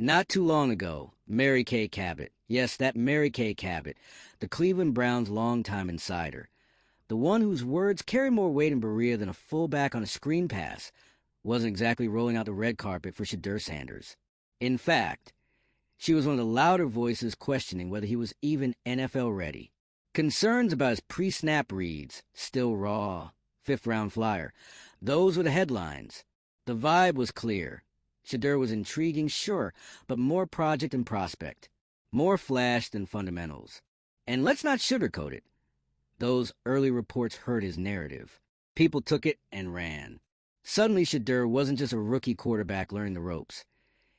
Not too long ago, Mary Kay Cabot, yes, that Mary Kay Cabot, the Cleveland Browns' longtime insider, the one whose words carry more weight in Berea than a fullback on a screen pass, wasn't exactly rolling out the red carpet for Shedeur Sanders. In fact, she was one of the louder voices questioning whether he was even NFL ready. Concerns about his pre-snap reads, still raw, fifth-round flyer. Those were the headlines. The vibe was clear. Shedeur was intriguing, sure, but more project and prospect. More flash than fundamentals. And let's not sugarcoat it. Those early reports hurt his narrative. People took it and ran. Suddenly, Shedeur wasn't just a rookie quarterback learning the ropes.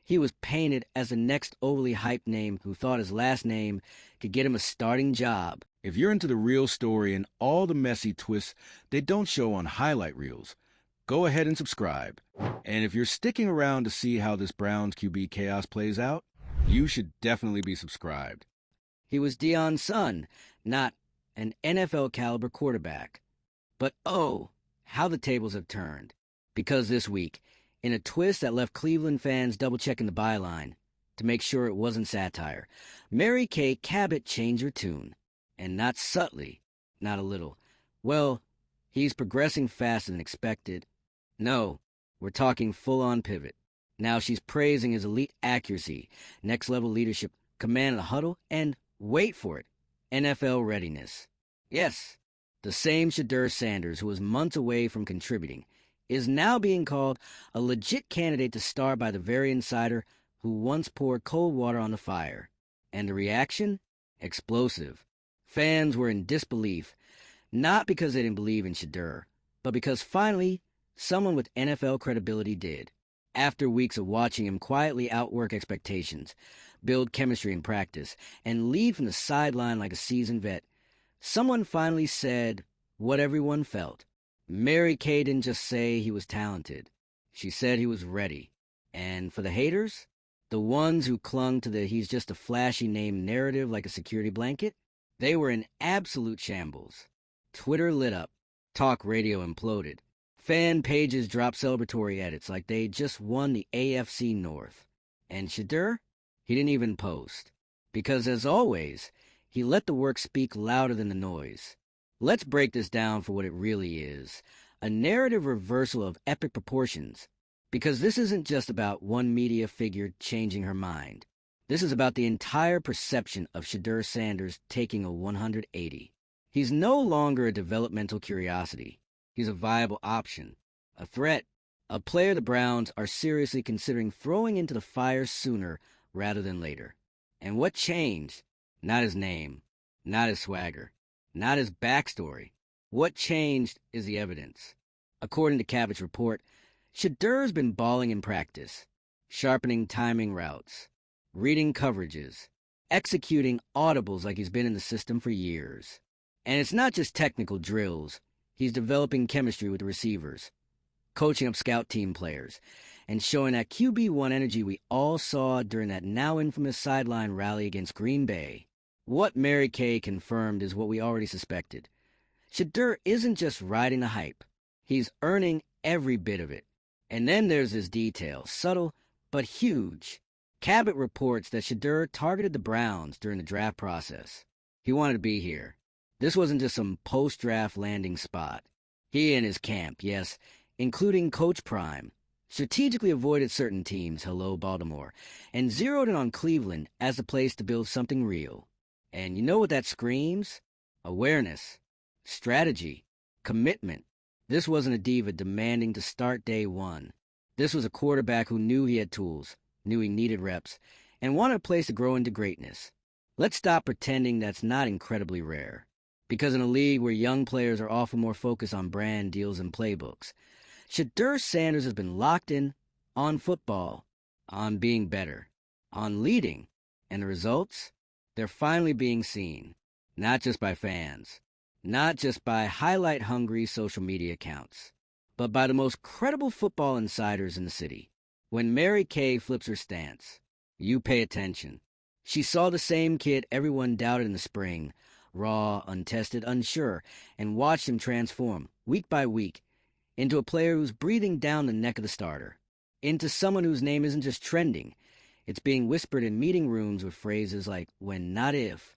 He was painted as the next overly hyped name who thought his last name could get him a starting job. If you're into the real story and all the messy twists they don't show on highlight reels, go ahead and subscribe. And if you're sticking around to see how this Browns QB chaos plays out, you should definitely be subscribed. He was Deion's son, not an NFL-caliber quarterback. But oh, how the tables have turned. Because this week, in a twist that left Cleveland fans double-checking the byline to make sure it wasn't satire, Mary Kay Cabot changed her tune. And not subtly, not a little. Well, he's progressing faster than expected. No, we're talking full-on pivot. Now she's praising his elite accuracy, next-level leadership, command of the huddle, and, wait for it, NFL readiness. Yes, the same Shedeur Sanders who was months away from contributing is now being called a legit candidate to star by the very insider who once poured cold water on the fire. And the reaction? Explosive. Fans were in disbelief, not because they didn't believe in Shedeur, but because finally, someone with NFL credibility did. After weeks of watching him quietly outwork expectations, build chemistry in practice, and lead from the sideline like a seasoned vet, someone finally said what everyone felt. Mary Kay didn't just say he was talented. She said he was ready. And for the haters, the ones who clung to the he's just a flashy name narrative like a security blanket, they were in absolute shambles. Twitter lit up. Talk radio imploded. Fan pages dropped celebratory edits like they just won the AFC North. And Shedeur? He didn't even post. Because, as always, he let the work speak louder than the noise. Let's break this down for what it really is. A narrative reversal of epic proportions. Because this isn't just about one media figure changing her mind. This is about the entire perception of Shedeur Sanders taking a 180. He's no longer a developmental curiosity. He's a viable option, a threat, a player the Browns are seriously considering throwing into the fire sooner rather than later. And what changed? Not his name, not his swagger, not his backstory. What changed is the evidence. According to Cabot's report, Shedeur's been balling in practice, sharpening timing routes, reading coverages, executing audibles like he's been in the system for years. And it's not just technical drills. He's developing chemistry with the receivers, coaching up scout team players, and showing that QB1 energy we all saw during that now infamous sideline rally against Green Bay. What Mary Kay confirmed is what we already suspected. Shedeur isn't just riding the hype. He's earning every bit of it. And then there's this detail, subtle but huge. Cabot reports that Shedeur targeted the Browns during the draft process. He wanted to be here. This wasn't just some post-draft landing spot. He and his camp, yes, including Coach Prime, strategically avoided certain teams, hello Baltimore, and zeroed in on Cleveland as the place to build something real. And you know what that screams? Awareness, strategy, commitment. This wasn't a diva demanding to start day one. This was a quarterback who knew he had tools, knew he needed reps, and wanted a place to grow into greatness. Let's stop pretending that's not incredibly rare. Because in a league where young players are often more focused on brand deals and playbooks, Shedeur Sanders has been locked in on football, on being better, on leading. And the results? They're finally being seen. Not just by fans, not just by highlight-hungry social media accounts, but by the most credible football insiders in the city. When Mary Kay flips her stance, you pay attention. She saw the same kid everyone doubted in the spring, raw, untested, unsure, and watched him transform, week by week, into a player who's breathing down the neck of the starter, into someone whose name isn't just trending, It's being whispered in meeting rooms with phrases like, when, not if.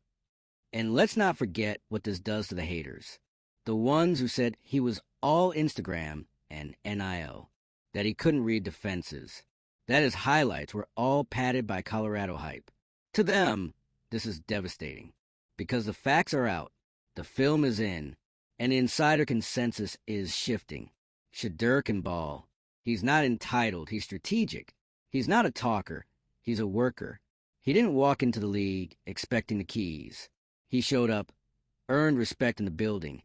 And let's not forget what this does to the haters. The ones who said he was all Instagram and NIL, that he couldn't read defenses, that his highlights were all padded by Colorado hype. To them, this is devastating, because the facts are out, the film is in, and the insider consensus is shifting. Shedeur can ball. He's not entitled, he's strategic. He's not a talker, he's a worker. He didn't walk into the league expecting the keys. He showed up, earned respect in the building,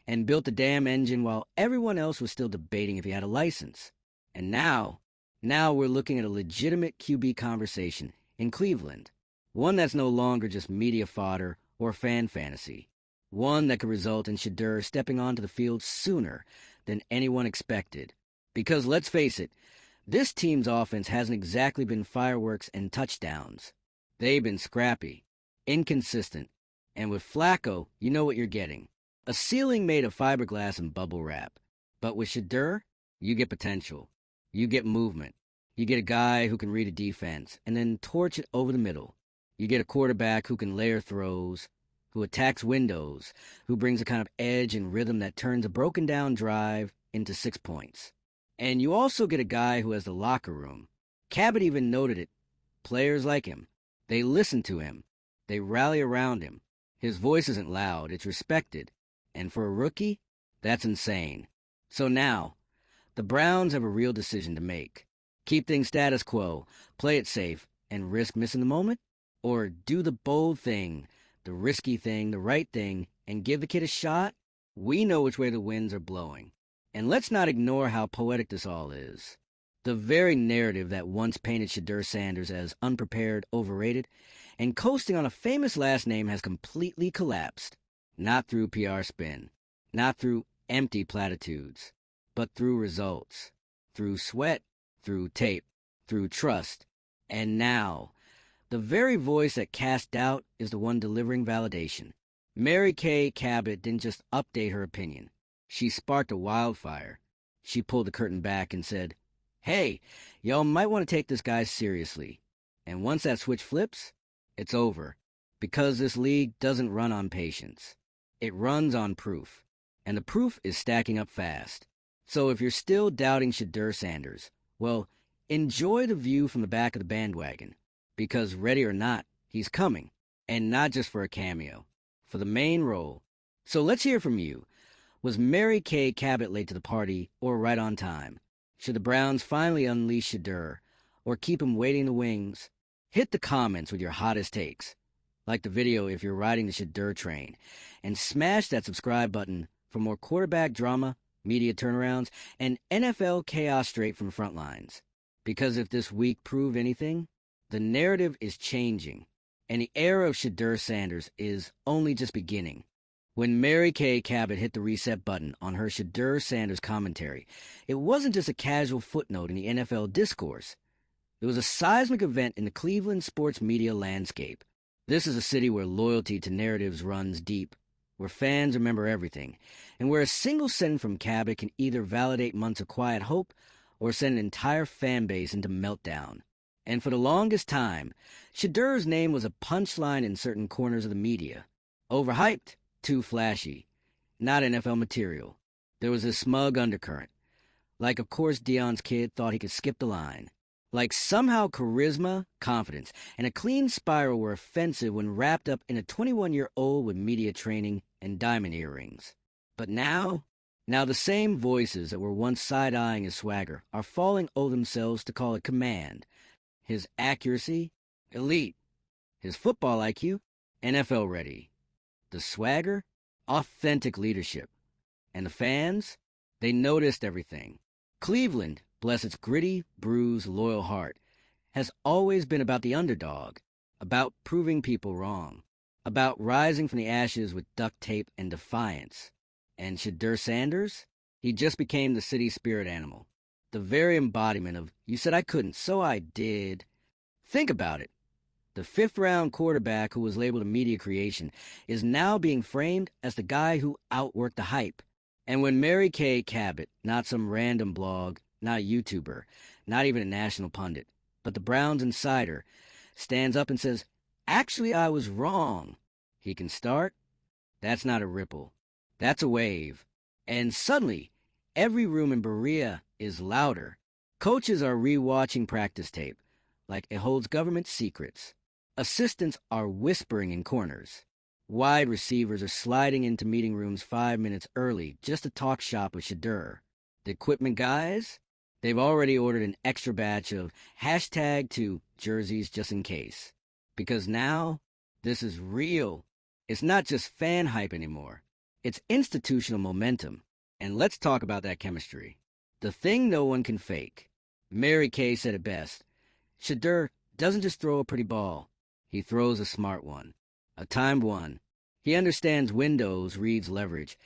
and built the damn engine while everyone else was still debating if he had a license. And now we're looking at a legitimate QB conversation in Cleveland. One that's no longer just media fodder or fan fantasy. One that could result in Shedeur stepping onto the field sooner than anyone expected. Because let's face it, this team's offense hasn't exactly been fireworks and touchdowns. They've been scrappy, inconsistent, and with Flacco, you know what you're getting. A ceiling made of fiberglass and bubble wrap. But with Shedeur, you get potential. You get movement. You get a guy who can read a defense and then torch it over the middle. You get a quarterback who can layer throws, who attacks windows, who brings a kind of edge and rhythm that turns a broken down drive into 6 points. And you also get a guy who has the locker room. Cabot even noted it. Players like him. They listen to him. They rally around him. His voice isn't loud, it's respected. And for a rookie, that's insane. So now, the Browns have a real decision to make. Keep things status quo, play it safe, and risk missing the moment? Or do the bold thing, the risky thing, the right thing, and give the kid a shot? We know which way the winds are blowing. And let's not ignore how poetic this all is. The very narrative that once painted Shedeur Sanders as unprepared, overrated, and coasting on a famous last name has completely collapsed. Not through PR spin, not through empty platitudes, but through results, through sweat, through tape, through trust. And now, the very voice that cast doubt is the one delivering validation. Mary Kay Cabot didn't just update her opinion. She sparked a wildfire. She pulled the curtain back and said, hey, y'all might want to take this guy seriously. And once that switch flips, it's over. Because this league doesn't run on patience. It runs on proof. And the proof is stacking up fast. So if you're still doubting Shedeur Sanders, well, enjoy the view from the back of the bandwagon. Because ready or not, he's coming. And not just for a cameo. For the main role. So let's hear from you. Was Mary Kay Cabot late to the party or right on time? Should the Browns finally unleash Shedeur or keep him waiting in the wings? Hit the comments with your hottest takes. Like the video if you're riding the Shedeur train. And smash that subscribe button for more quarterback drama, media turnarounds, and NFL chaos straight from the front lines. Because if this week proved anything, the narrative is changing. And the era of Shedeur Sanders is only just beginning. When Mary Kay Cabot hit the reset button on her Shedeur Sanders commentary, it wasn't just a casual footnote in the NFL discourse. It was a seismic event in the Cleveland sports media landscape. This is a city where loyalty to narratives runs deep, where fans remember everything, and where a single sentence from Cabot can either validate months of quiet hope or send an entire fan base into meltdown. And for the longest time, Shedeur's name was a punchline in certain corners of the media. Overhyped, too flashy, not NFL material. There was this smug undercurrent. Like, of course, Deion's kid thought he could skip the line. Like somehow charisma, confidence, and a clean spiral were offensive when wrapped up in a 21-year-old with media training and diamond earrings. But now the same voices that were once side-eyeing his swagger are falling over themselves to call it command. His accuracy, elite. His football IQ, NFL ready. The swagger, authentic leadership. And the fans, they noticed everything. Cleveland, bless its gritty, bruised, loyal heart, has always been about the underdog, about proving people wrong, about rising from the ashes with duct tape and defiance. And Shedeur Sanders, he just became the city's spirit animal, the very embodiment of, you said I couldn't, so I did. Think about it. The fifth-round quarterback who was labeled a media creation is now being framed as the guy who outworked the hype. And when Mary Kay Cabot, not some random blog, not a YouTuber, not even a national pundit, But the Browns insider stands up and says, "Actually, I was wrong." He can start. That's not a ripple. That's a wave. And suddenly, every room in Berea is louder. Coaches are rewatching practice tape, like it holds government secrets. Assistants are whispering in corners. Wide receivers are sliding into meeting rooms 5 minutes early just to talk shop with Shedeur. The equipment guys, they've already ordered an extra batch of #2 jerseys just in case. Because now, this is real. It's not just fan hype anymore. It's institutional momentum. And let's talk about that chemistry. The thing no one can fake. Mary Kay said it best. Shedeur doesn't just throw a pretty ball. He throws a smart one. A timed one. He understands windows, reads leverage,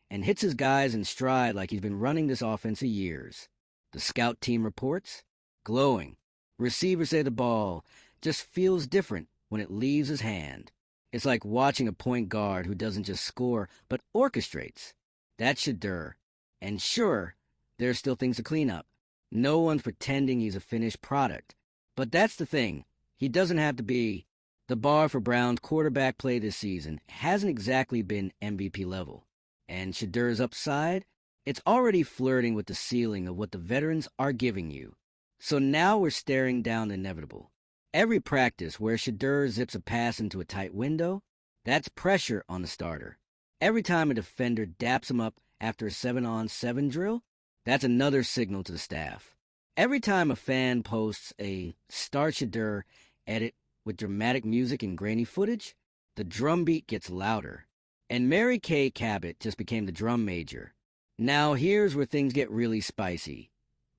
and hits his guys in stride like he's been running this offense for years. The scout team reports, glowing. Receivers say the ball just feels different when it leaves his hand. It's like watching a point guard who doesn't just score, but orchestrates. That's Shedeur. And sure, there's still things to clean up. No one's pretending he's a finished product. But that's the thing. He doesn't have to be. The bar for Brown's quarterback play this season hasn't exactly been MVP level. And Shedeur's upside? It's already flirting with the ceiling of what the veterans are giving you. So now we're staring down the inevitable. Every practice where Shedeur zips a pass into a tight window, that's pressure on the starter. Every time a defender daps him up after a 7-on-7 drill, that's another signal to the staff. Every time a fan posts a "Start Shedeur" edit with dramatic music and grainy footage, the drumbeat gets louder. And Mary Kay Cabot just became the drum major. Now here's where things get really spicy.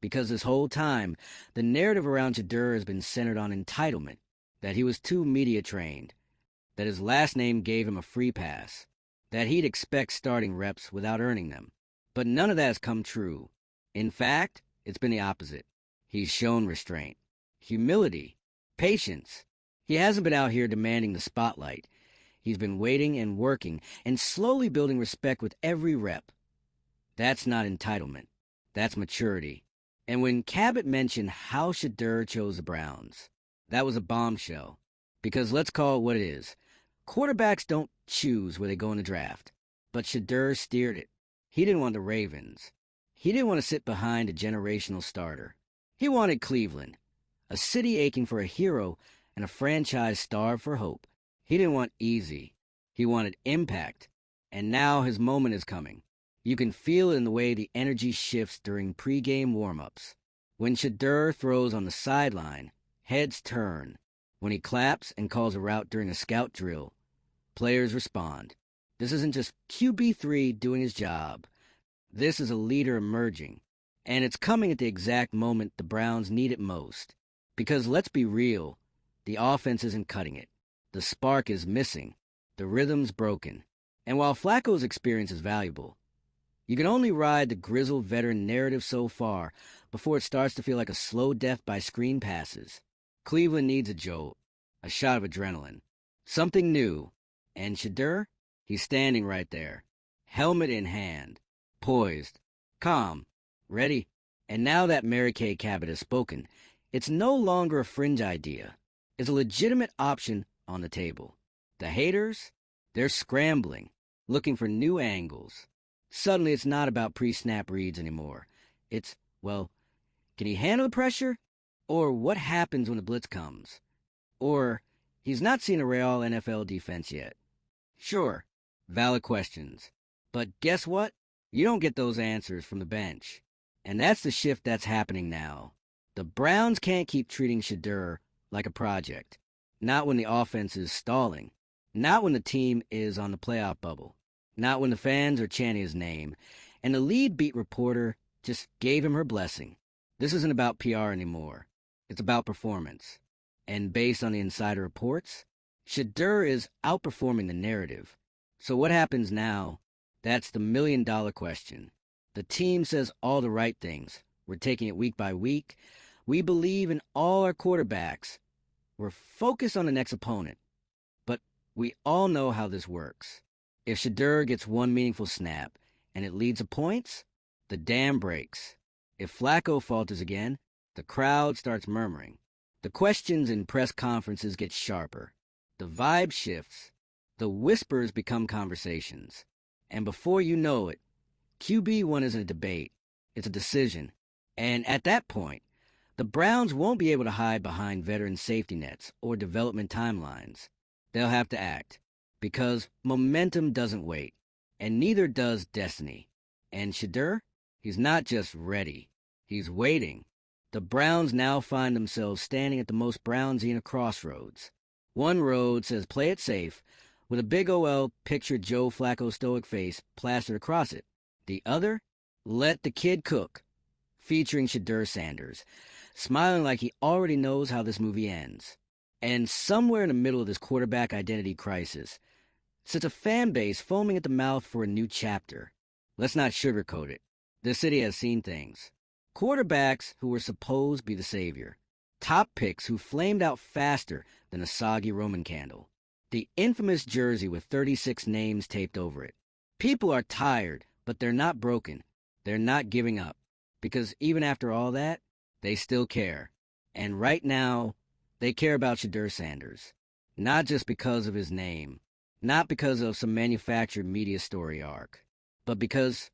Because this whole time, the narrative around Shedeur has been centered on entitlement, that he was too media trained, that his last name gave him a free pass, that he'd expect starting reps without earning them. But none of that has come true. In fact, it's been the opposite. He's shown restraint, humility, patience. He hasn't been out here demanding the spotlight. He's been waiting and working and slowly building respect with every rep. That's not entitlement. That's maturity. And when Cabot mentioned how Shedeur chose the Browns, that was a bombshell. Because let's call it what it is. Quarterbacks don't choose where they go in the draft. But Shedeur steered it. He didn't want the Ravens. He didn't want to sit behind a generational starter. He wanted Cleveland, a city aching for a hero and a franchise starved for hope. He didn't want easy. He wanted impact. And now his moment is coming. You can feel it in the way the energy shifts during pregame warm-ups. When Shedeur throws on the sideline, heads turn. When he claps and calls a route during a scout drill, players respond. This isn't just QB3 doing his job. This is a leader emerging. And it's coming at the exact moment the Browns need it most. Because let's be real, the offense isn't cutting it. The spark is missing. The rhythm's broken. And while Flacco's experience is valuable, you can only ride the grizzled veteran narrative so far before it starts to feel like a slow death by screen passes. Cleveland needs a jolt, a shot of adrenaline, something new. And Shedeur, he's standing right there, helmet in hand, poised, calm, ready. And now that Mary Kay Cabot has spoken, it's no longer a fringe idea. It's a legitimate option on the table. The haters, they're scrambling, looking for new angles. Suddenly it's not about pre-snap reads anymore. It's, well, can he handle the pressure? Or what happens when the blitz comes? Or he's not seen a real NFL defense yet. Sure, valid questions. But guess what? You don't get those answers from the bench. And that's the shift that's happening now. The Browns can't keep treating Shedeur like a project. Not when the offense is stalling. Not when the team is on the playoff bubble. Not when the fans are chanting his name. And the lead beat reporter just gave him her blessing. This isn't about PR anymore. It's about performance. And based on the insider reports, Shedeur is outperforming the narrative. So what happens now? That's the million-dollar question. The team says all the right things. We're taking it week by week. We believe in all our quarterbacks. We're focused on the next opponent. But we all know how this works. If Shedeur gets one meaningful snap and it leads to points, the dam breaks. If Flacco falters again, the crowd starts murmuring. The questions in press conferences get sharper. The vibe shifts. The whispers become conversations. And before you know it, QB1 isn't a debate. It's a decision. And at that point, the Browns won't be able to hide behind veteran safety nets or development timelines. They'll have to act. Because momentum doesn't wait. And neither does destiny. And Shedeur, he's not just ready. He's waiting. The Browns now find themselves standing at the most Brownsian of crossroads. One road says play it safe, with a big OL picture Joe Flacco's stoic face plastered across it. The other, let the kid cook, featuring Shedeur Sanders, smiling like he already knows how this movie ends. And somewhere in the middle of this quarterback identity crisis sits a fan base foaming at the mouth for a new chapter. Let's not sugarcoat it. This city has seen things. Quarterbacks who were supposed to be the savior. Top picks who flamed out faster than a soggy Roman candle. The infamous jersey with 36 names taped over it. People are tired, but they're not broken. They're not giving up. Because even after all that, they still care. And right now, they care about Shedeur Sanders. Not just because of his name. Not because of some manufactured media story arc. But because,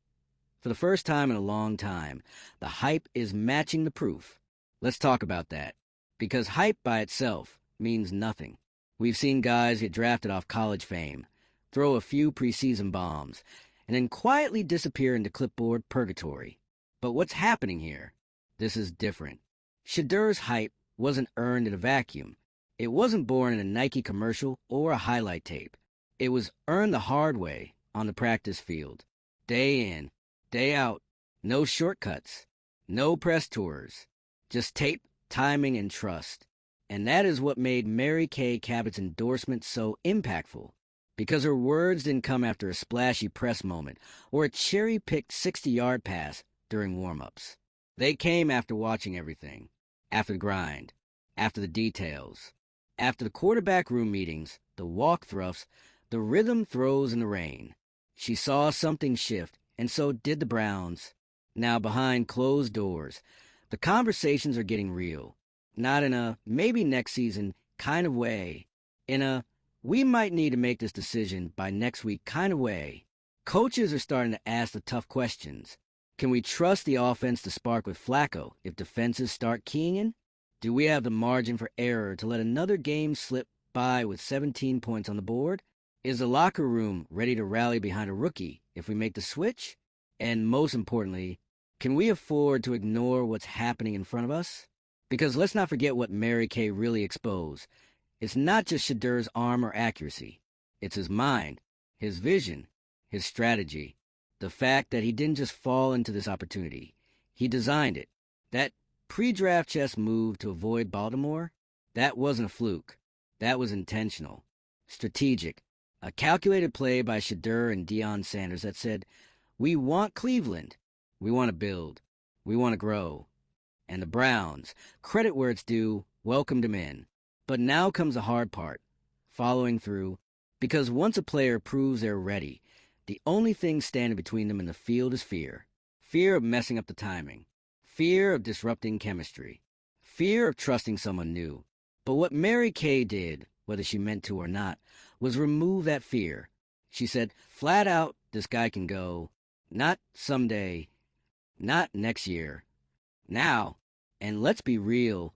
for the first time in a long time, the hype is matching the proof. Let's talk about that. Because hype by itself means nothing. We've seen guys get drafted off college fame, throw a few preseason bombs, and then quietly disappear into clipboard purgatory. But what's happening here? This is different. Shedeur's hype wasn't earned in a vacuum. It wasn't born in a Nike commercial or a highlight tape. It was earned the hard way on the practice field. Day in, day out. No shortcuts. No press tours. Just tape, timing, and trust. And that is what made Mary Kay Cabot's endorsement so impactful. Because her words didn't come after a splashy press moment or a cherry-picked 60-yard pass during warm-ups. They came after watching everything. After the grind. After the details. After the quarterback room meetings, the walk throughs, the rhythm throws in the rain. She saw something shift, and so did the Browns. Now behind closed doors, the conversations are getting real. Not in a maybe next season kind of way. In a we might need to make this decision by next week kind of way. Coaches are starting to ask the tough questions. Can we trust the offense to spark with Flacco if defenses start keying in? Do we have the margin for error to let another game slip by with 17 points on the board? Is the locker room ready to rally behind a rookie if we make the switch? And most importantly, can we afford to ignore what's happening in front of us? Because let's not forget what Mary Kay really exposed. It's not just Shedeur's arm or accuracy. It's his mind, his vision, his strategy. The fact that he didn't just fall into this opportunity. He designed it. That pre-draft chess move to avoid Baltimore, that wasn't a fluke. That was intentional. Strategic. A calculated play by Shedeur and Deion Sanders that said, we want Cleveland. We want to build. We want to grow. And the Browns, credit where it's due, welcomed him in. But now comes the hard part, following through, because once a player proves they're ready, the only thing standing between them and the field is fear. Fear of messing up the timing. Fear of disrupting chemistry. Fear of trusting someone new. But what Mary Kay did, whether she meant to or not, was remove that fear. She said, flat out, this guy can go, not someday, not next year, now. And let's be real,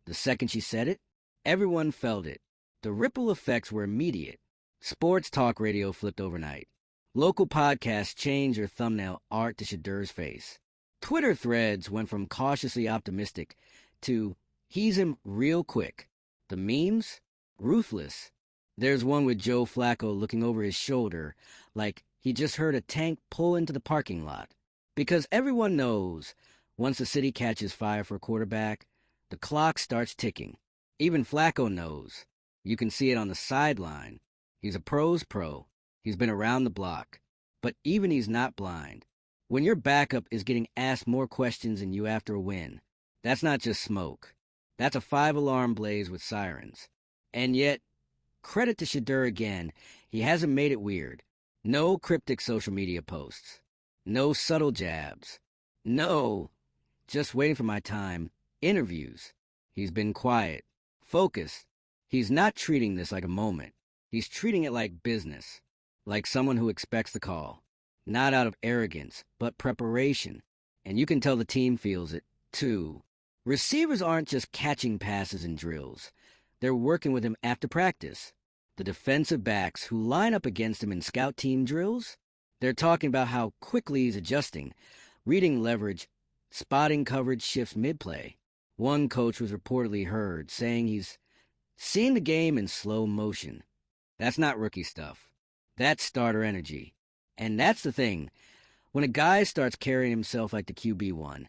the second she said it, everyone felt it. The ripple effects were immediate. Sports talk radio flipped overnight. Local podcasts changed their thumbnail art to Shedeur's face. Twitter threads went from cautiously optimistic to, he's him real quick. The memes? Ruthless. There's one with Joe Flacco looking over his shoulder like he just heard a tank pull into the parking lot. Because everyone knows, once the city catches fire for a quarterback, the clock starts ticking. Even Flacco knows. You can see it on the sideline. He's a pro's pro. He's been around the block. But even he's not blind. When your backup is getting asked more questions than you after a win, that's not just smoke. That's a 5-alarm blaze with sirens. And yet, credit to Shedeur again, he hasn't made it weird. No cryptic social media posts. No subtle jabs. No, just waiting for my time, interviews. He's been quiet, focused. He's not treating this like a moment. He's treating it like business, like someone who expects the call. Not out of arrogance, but preparation. And you can tell the team feels it, too. Receivers aren't just catching passes in drills. They're working with him after practice. The defensive backs who line up against him in scout team drills, they're talking about how quickly he's adjusting, reading leverage, spotting coverage shifts mid-play. One coach was reportedly heard saying he's seeing the game in slow motion. That's not rookie stuff. That's starter energy. And that's the thing. When a guy starts carrying himself like the QB1,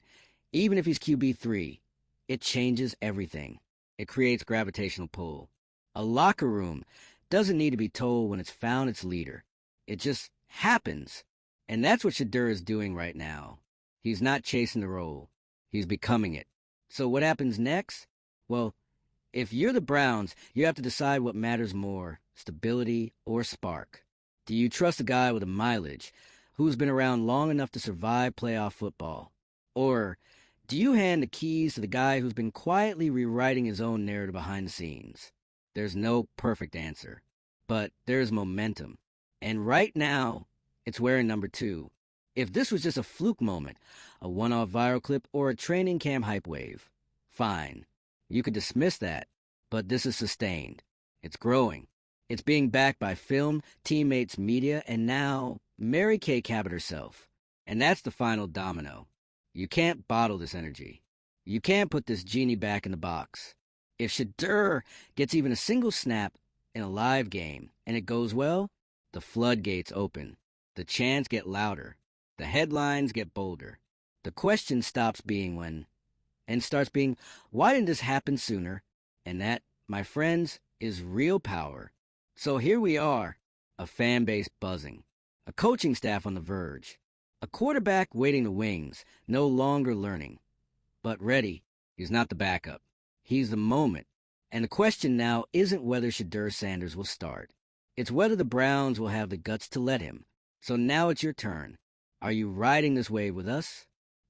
even if he's QB3, it changes everything. It creates gravitational pull. A locker room doesn't need to be told when it's found its leader. It just happens. And that's what Shedeur is doing right now. He's not chasing the role. He's becoming it. So what happens next? Well, if you're the Browns, you have to decide what matters more, stability or spark. Do you trust a guy with a mileage who's been around long enough to survive playoff football? Or do you hand the keys to the guy who's been quietly rewriting his own narrative behind the scenes? There's no perfect answer, but there's momentum. And right now, it's wearing number 2. If this was just a fluke moment, a one-off viral clip, or a training camp hype wave, fine. You could dismiss that, but this is sustained. It's growing. It's being backed by film, teammates, media, and now Mary Kay Cabot herself. And that's the final domino. You can't bottle this energy. You can't put this genie back in the box. If Shedeur gets even a single snap in a live game and it goes well, the floodgates open. The chants get louder. The headlines get bolder. The question stops being when and starts being, why didn't this happen sooner? And that, my friends, is real power. So here we are, a fan base buzzing, a coaching staff on the verge, a quarterback waiting the wings, no longer learning, but ready. He's not the backup. He's the moment. And the question now isn't whether Shedeur Sanders will start. It's whether the Browns will have the guts to let him. So now it's your turn. Are you riding this wave with us?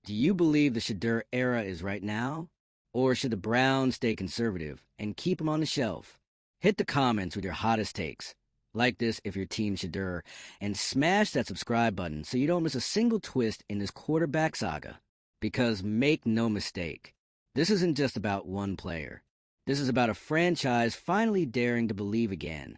Do you believe the Shedeur era is right now? Or should the Browns stay conservative and keep him on the shelf? Hit the comments with your hottest takes. Like this if you're Team Shedeur, and smash that subscribe button so you don't miss a single twist in this quarterback saga. Because make no mistake, this isn't just about one player. This is about a franchise finally daring to believe again.